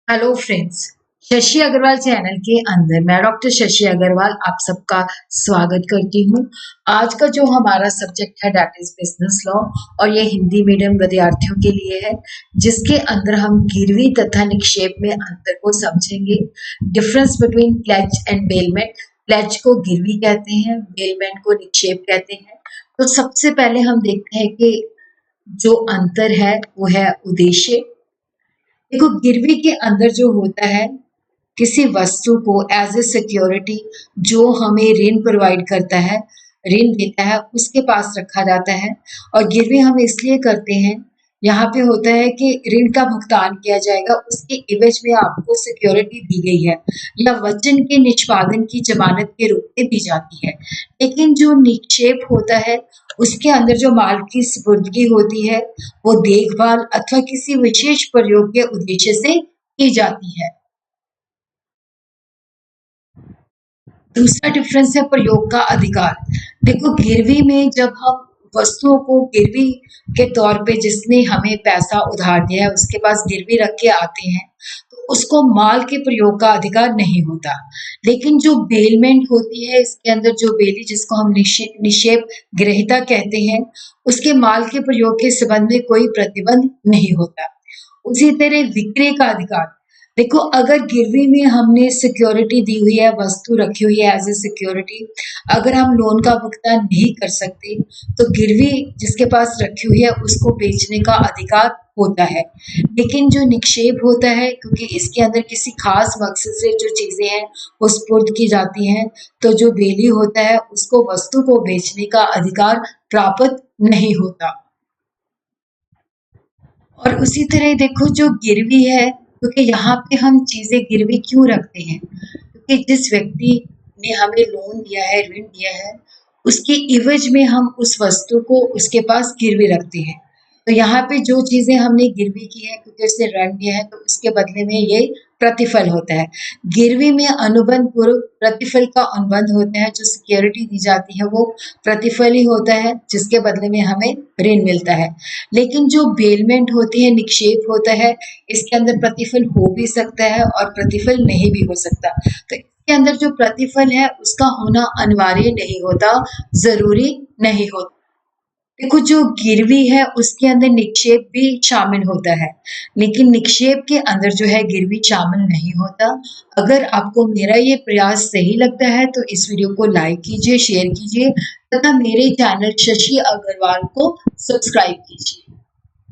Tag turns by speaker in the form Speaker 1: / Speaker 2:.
Speaker 1: Hello friends. Shashi Agarwal channel के अंदर मैं डॉक्टर शशि अग्रवाल आप सबका स्वागत करती हूँ। आज का जो हमारा सब्जेक्ट है दैट इज बिजनेस लॉ और ये हिंदी मीडियम विद्यार्थियों के लिए है, जिसके अंदर हम गिरवी तथा निक्षेप में अंतर को समझेंगे। Difference between pledge and bailment. Pledge को गिरवी कहते हैं, बेलमेंट को निक्षेप कहते हैं। तो सबसे पहले हम देखते हैं कि जो अंतर है वो है उद्देश्य। देखो, गिरवी के अंदर जो होता है, किसी वस्तु को एज ए सिक्योरिटी जो हमें ऋण प्रोवाइड करता है, ऋण देता है, उसके पास रखा जाता है। और गिरवी हम इसलिए करते हैं, यहाँ पे होता है कि ऋण का भुगतान किया जाएगा, उसके एवज में आपको सिक्योरिटी दी गई है या वचन के निष्पादन की जमानत के रूप में दी जाती है। लेकिन जो निक्षेप होता है, उसके अंदर जो माल की सुपुर्दगी होती है, वो देखभाल अथवा किसी विशेष प्रयोग के उद्देश्य से की जाती है। दूसरा डिफरेंस है प्रयोग का अधिकार। देखो, गिरवी में जब हम वस्तुओं को गिरवी के तौर पे जिसने हमें पैसा उधार दिया है उसके पास गिरवी रख के आते हैं, तो उसको माल के प्रयोग का अधिकार नहीं होता। लेकिन जो बेलमेंट होती है, इसके अंदर जो बेली जिसको हम निक्षेप ग्रहिता कहते हैं, उसके माल के प्रयोग के संबंध में कोई प्रतिबंध नहीं होता। उसी तरह विक्रय का अधिकार। देखो, अगर गिरवी में हमने सिक्योरिटी दी हुई है, वस्तु रखी हुई है एज ए सिक्योरिटी, अगर हम लोन का भुगतान नहीं कर सकते, तो गिरवी जिसके पास रखी हुई है उसको बेचने का अधिकार होता है। लेकिन जो निक्षेप होता है, क्योंकि इसके अंदर किसी खास मकसद से जो चीजें हैं वो स्पुर्द की जाती हैं, तो जो बेली होता है उसको वस्तु को बेचने का अधिकार प्राप्त नहीं होता। और उसी तरह देखो, जो गिरवी है, क्योंकि यहाँ पे हम चीजें गिरवी क्यों रखते हैं, क्योंकि जिस व्यक्ति ने हमें लोन दिया है, ऋण दिया है, उसके इवज में हम उस वस्तु को उसके पास गिरवी रखते हैं। तो यहाँ पे जो चीजें हमने गिरवी की है, क्योंकि उसने ऋण दिया है, तो उसके बदले में ये प्रतिफल होता है। गिरवी में अनुबंध पूर्व प्रतिफल का अनुबंध होता है। जो सिक्योरिटी दी जाती है वो प्रतिफल ही होता है, जिसके बदले में हमें ऋण मिलता है। लेकिन जो बेलमेंट होती है, निक्षेप होता है, इसके अंदर प्रतिफल हो भी सकता है और प्रतिफल नहीं भी हो सकता। तो इसके अंदर जो प्रतिफल है उसका होना अनिवार्य नहीं होता, जरूरी नहीं होता। देखो, जो गिरवी है उसके अंदर निक्षेप भी शामिल होता है, लेकिन निक्षेप के अंदर जो है गिरवी शामिल नहीं होता। अगर आपको मेरा ये प्रयास सही लगता है तो इस वीडियो को लाइक कीजिए, शेयर कीजिए तथा मेरे चैनल शशि अग्रवाल को सब्सक्राइब कीजिए।